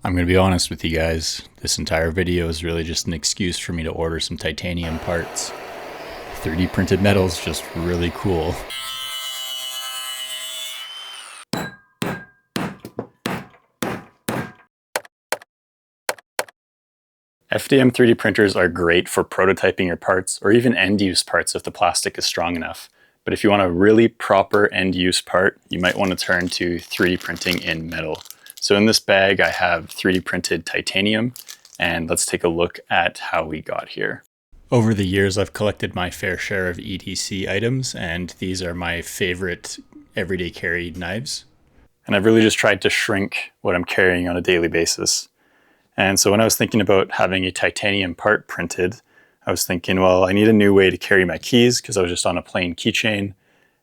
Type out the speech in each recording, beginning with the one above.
I'm going to be honest with you guys, this entire video is really just an excuse for me to order some titanium parts. 3D printed metal is just really cool. FDM 3D printers are great for prototyping your parts or even end-use parts if the plastic is strong enough. But if you want a really proper end-use part, you might want to turn to 3D printing in metal. So in this bag, I have 3D printed titanium, and let's take a look at how we got here. Over the years, I've collected my fair share of EDC items, and these are my favorite everyday carry knives. And I've really just tried to shrink what I'm carrying on a daily basis. And so when I was thinking about having a titanium part printed, I was thinking, well, I need a new way to carry my keys because I was just on a plain keychain.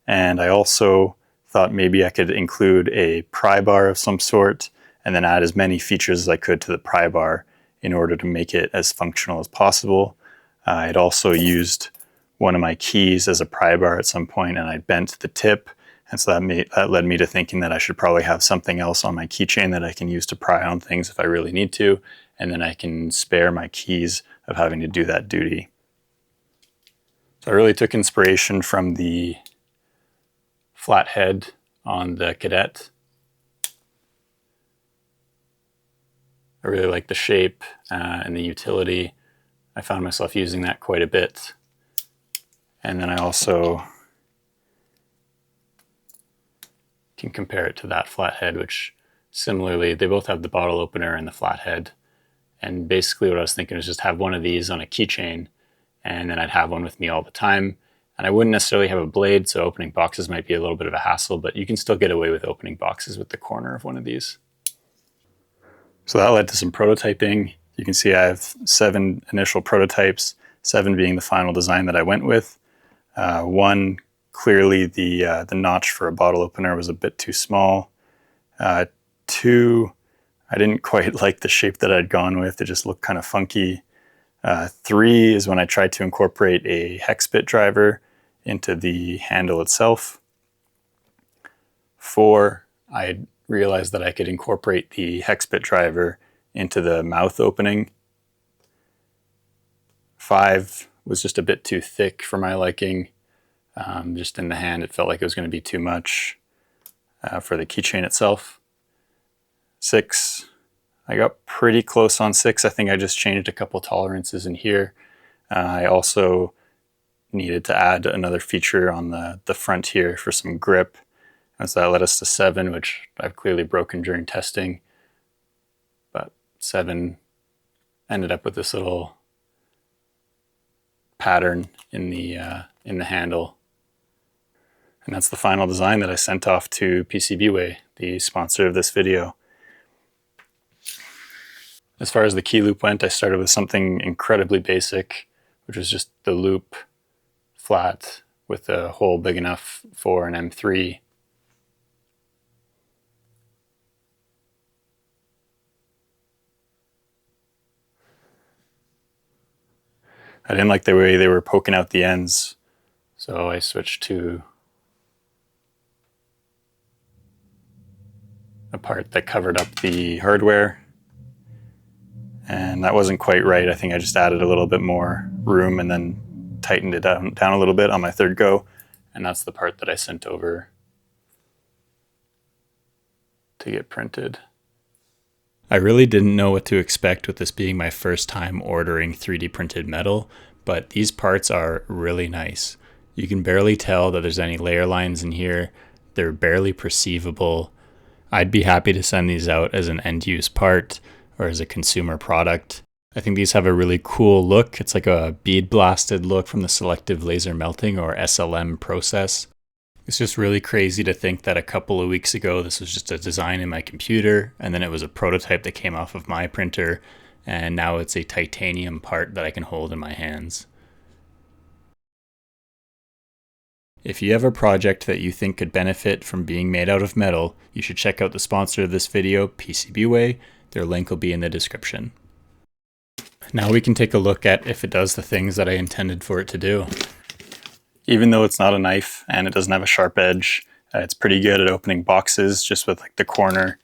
And I also thought maybe I could include a pry bar of some sort and then add as many features as I could to the pry bar in order to make it as functional as possible. I'd also used one of my keys as a pry bar at some point, and I bent the tip. And so that led me to thinking that I should probably have something else on my keychain that I can use to pry on things if I really need to, and then I can spare my keys of having to do that duty. So I really took inspiration from the flathead on the Cadet. I really like the shape and the utility. I found myself using that quite a bit. And then I also can compare it to that flathead, which similarly, they both have the bottle opener and the flathead. And basically what I was thinking was just have one of these on a keychain, and then I'd have one with me all the time. And I wouldn't necessarily have a blade, so opening boxes might be a little bit of a hassle, but you can still get away with opening boxes with the corner of one of these. So that led to some prototyping. You can see I have 7 initial prototypes, 7 being the final design that I went with. One, clearly the notch for a bottle opener was a bit too small. 2, I didn't quite like the shape that I'd gone with. It just looked kind of funky. 3 is when I tried to incorporate a hex bit driver into the handle itself. 4, I realized that I could incorporate the hex bit driver into the mouth opening. 5 was just a bit too thick for my liking. Just in the hand, it felt like it was going to be too much for the keychain itself. 6, I got pretty close on 6. I think I just changed a couple tolerances in here. I also needed to add another feature on the front here for some grip. And so that led us to 7, which I've clearly broken during testing. But 7 ended up with this little pattern in the handle. And that's the final design that I sent off to PCBWay, the sponsor of this video. As far as the key loop went, I started with something incredibly basic, which was just the loop flat with a hole big enough for an M3. I didn't like the way they were poking out the ends, so I switched to a part that covered up the hardware. And that wasn't quite right. I think I just added a little bit more room and then tightened it down a little bit on my third go. And that's the part that I sent over to get printed. I really didn't know what to expect with this being my first time ordering 3D printed metal, but these parts are really nice. You can barely tell that there's any layer lines in here. They're barely perceivable. I'd be happy to send these out as an end-use part or as a consumer product. I think these have a really cool look. It's like a bead blasted look from the selective laser melting or SLM process. It's just really crazy to think that a couple of weeks ago this was just a design in my computer, and then it was a prototype that came off of my printer, and now it's a titanium part that I can hold in my hands. If you have a project that you think could benefit from being made out of metal, you should check out the sponsor of this video, PCBWay. Their link will be in the description. Now we can take a look at if it does the things that I intended for it to do. Even though it's not a knife and it doesn't have a sharp edge, it's pretty good at opening boxes just with like the corner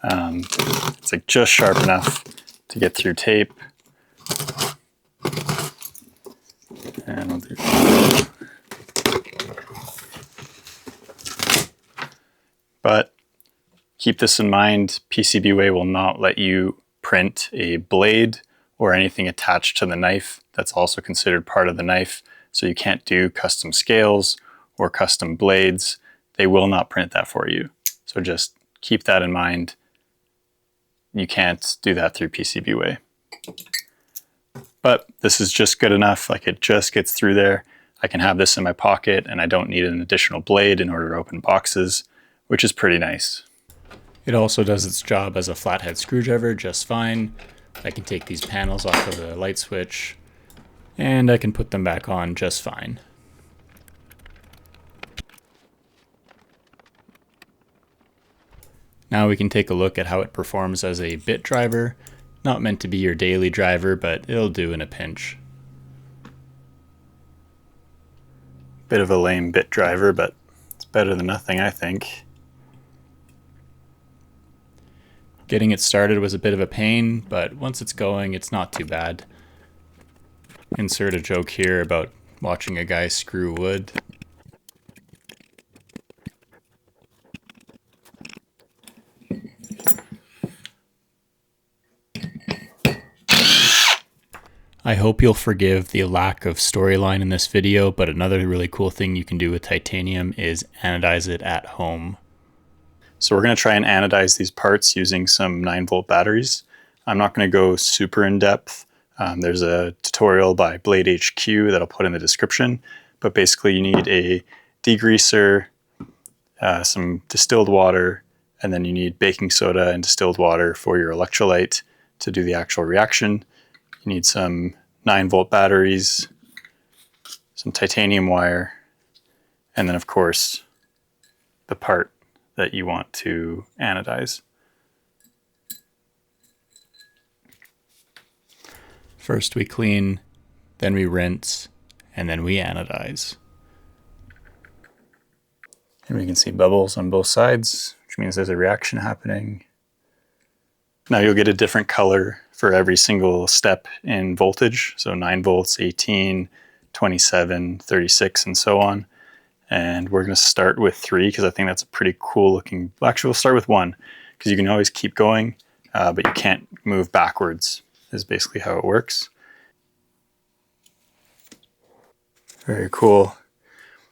It's like just sharp enough to get through tape. And we'll do but keep this in mind, PCBWay will not let you print a blade or anything attached to the knife. That's also considered part of the knife. So you can't do custom scales or custom blades. They will not print that for you. So just keep that in mind. You can't do that through PCBWay. But this is just good enough, like it just gets through there. I can have this in my pocket and I don't need an additional blade in order to open boxes, which is pretty nice. It also does its job as a flathead screwdriver just fine. I can take these panels off of the light switch and I can put them back on just fine. Now we can take a look at how it performs as a bit driver. Not meant to be your daily driver, but it'll do in a pinch. Bit of a lame bit driver, but it's better than nothing, I think. Getting it started was a bit of a pain, but once it's going, it's not too bad. Insert a joke here about watching a guy screw wood. I hope you'll forgive the lack of storyline in this video, but another really cool thing you can do with titanium is anodize it at home. So we're going to try and anodize these parts using some 9-volt batteries. I'm not going to go super in depth. There's a tutorial by Blade HQ that I'll put in the description, but basically you need a degreaser, some distilled water, and then you need baking soda and distilled water for your electrolyte to do the actual reaction. You need some 9-volt batteries, some titanium wire, and then of course the part that you want to anodize. First we clean, then we rinse, and then we anodize. And we can see bubbles on both sides, which means there's a reaction happening. Now you'll get a different color for every single step in voltage. So 9 volts, 18, 27, 36, and so on. And we're going to start with 3 because I think that's a pretty cool looking. Actually, we'll start with 1 because you can always keep going, but you can't move backwards, is basically how it works. Very cool.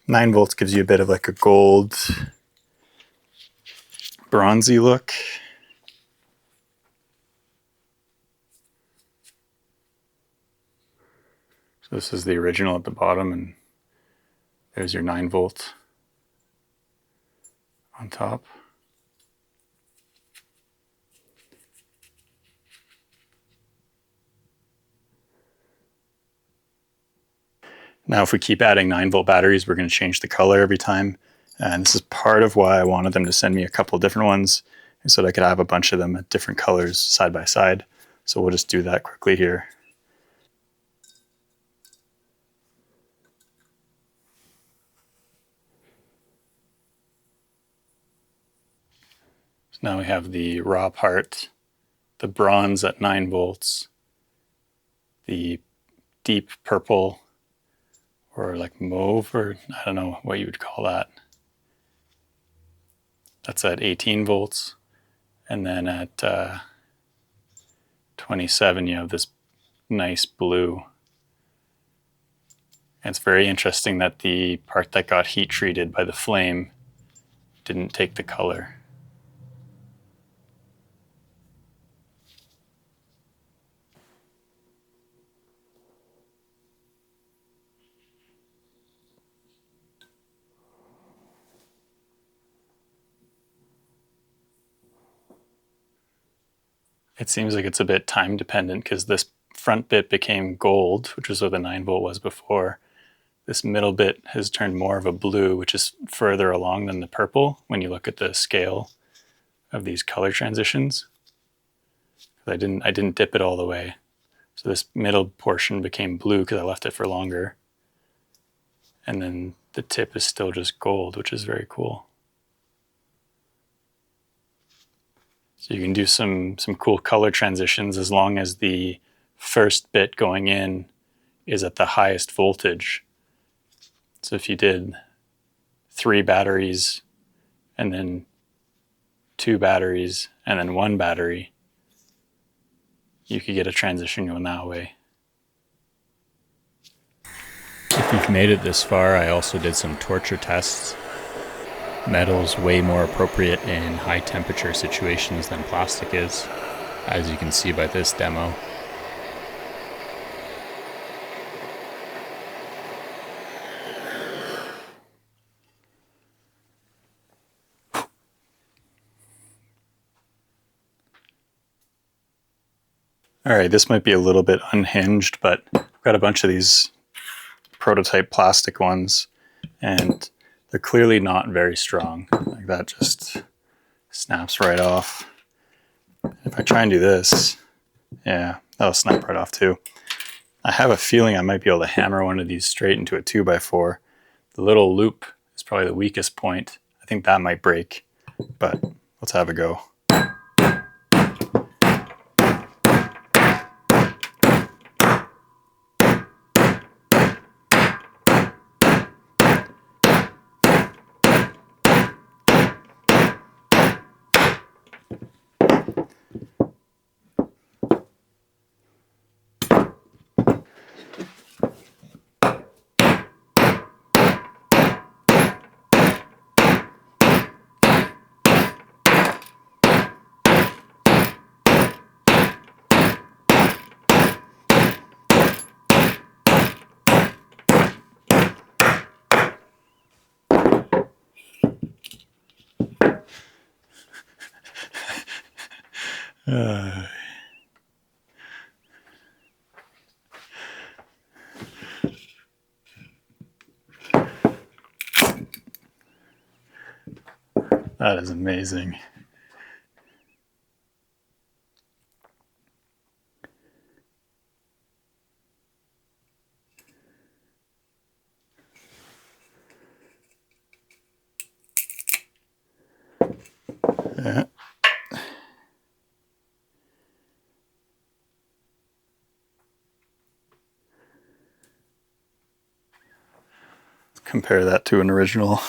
9 volts gives you a bit of like a gold, bronzy look. So this is the original at the bottom, and there's your 9-volt on top. Now if we keep adding 9-volt batteries, we're going to change the color every time. And this is part of why I wanted them to send me a couple different ones, so that I could have a bunch of them at different colors side by side. So we'll just do that quickly here. So now we have the raw part, the bronze at 9 volts, the deep purple, or like mauve, or I don't know what you would call that. That's at 18 volts. And then at 27, you have this nice blue. And it's very interesting that the part that got heat treated by the flame didn't take the color. It seems like it's a bit time dependent because this front bit became gold, which is what the 9-volt was before. This middle bit has turned more of a blue, which is further along than the purple when you look at the scale of these color transitions. I didn't dip it all the way. So this middle portion became blue because I left it for longer. And then the tip is still just gold, which is very cool. So you can do some cool color transitions as long as the first bit going in is at the highest voltage. So if you did 3 batteries and then 2 batteries and then 1 battery, you could get a transition going that way. If you've made it this far, I also did some torture tests. Metal's way more appropriate in high temperature situations than plastic is, as you can see by this demo. Alright, this might be a little bit unhinged, but I've got a bunch of these prototype plastic ones, and they're clearly not very strong. Like that just snaps right off. If I try and do this, yeah, that'll snap right off too. I have a feeling I might be able to hammer one of these straight into a 2x4. The little loop is probably the weakest point. I think that might break, but let's have a go. That is amazing. Yeah. Compare that to an original.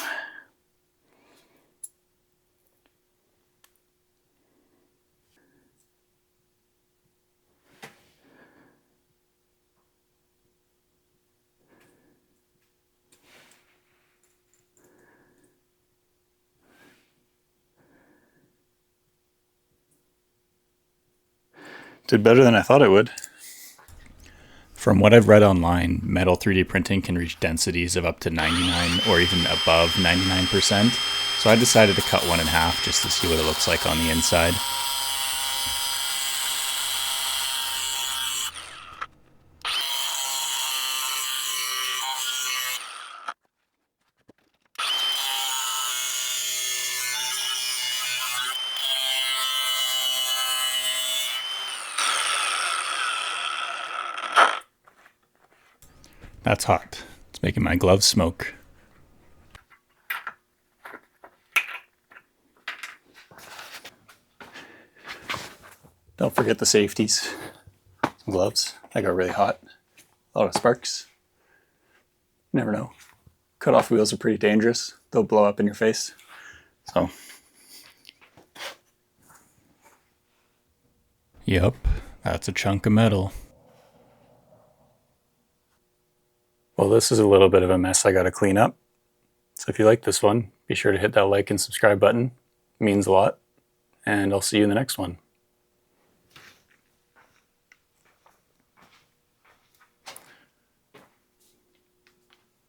Did better than I thought it would. From what I've read online, metal 3D printing can reach densities of up to 99 or even above 99%. So I decided to cut one in half just to see what it looks like on the inside. That's hot. It's making my gloves smoke. Don't forget the safeties. Some gloves. They got really hot. A lot of sparks. You never know. Cut-off wheels are pretty dangerous. They'll blow up in your face. So. Yep, that's a chunk of metal. Well, this is a little bit of a mess I gotta clean up. So if you like this one, be sure to hit that like and subscribe button. It means a lot. And I'll see you in the next one.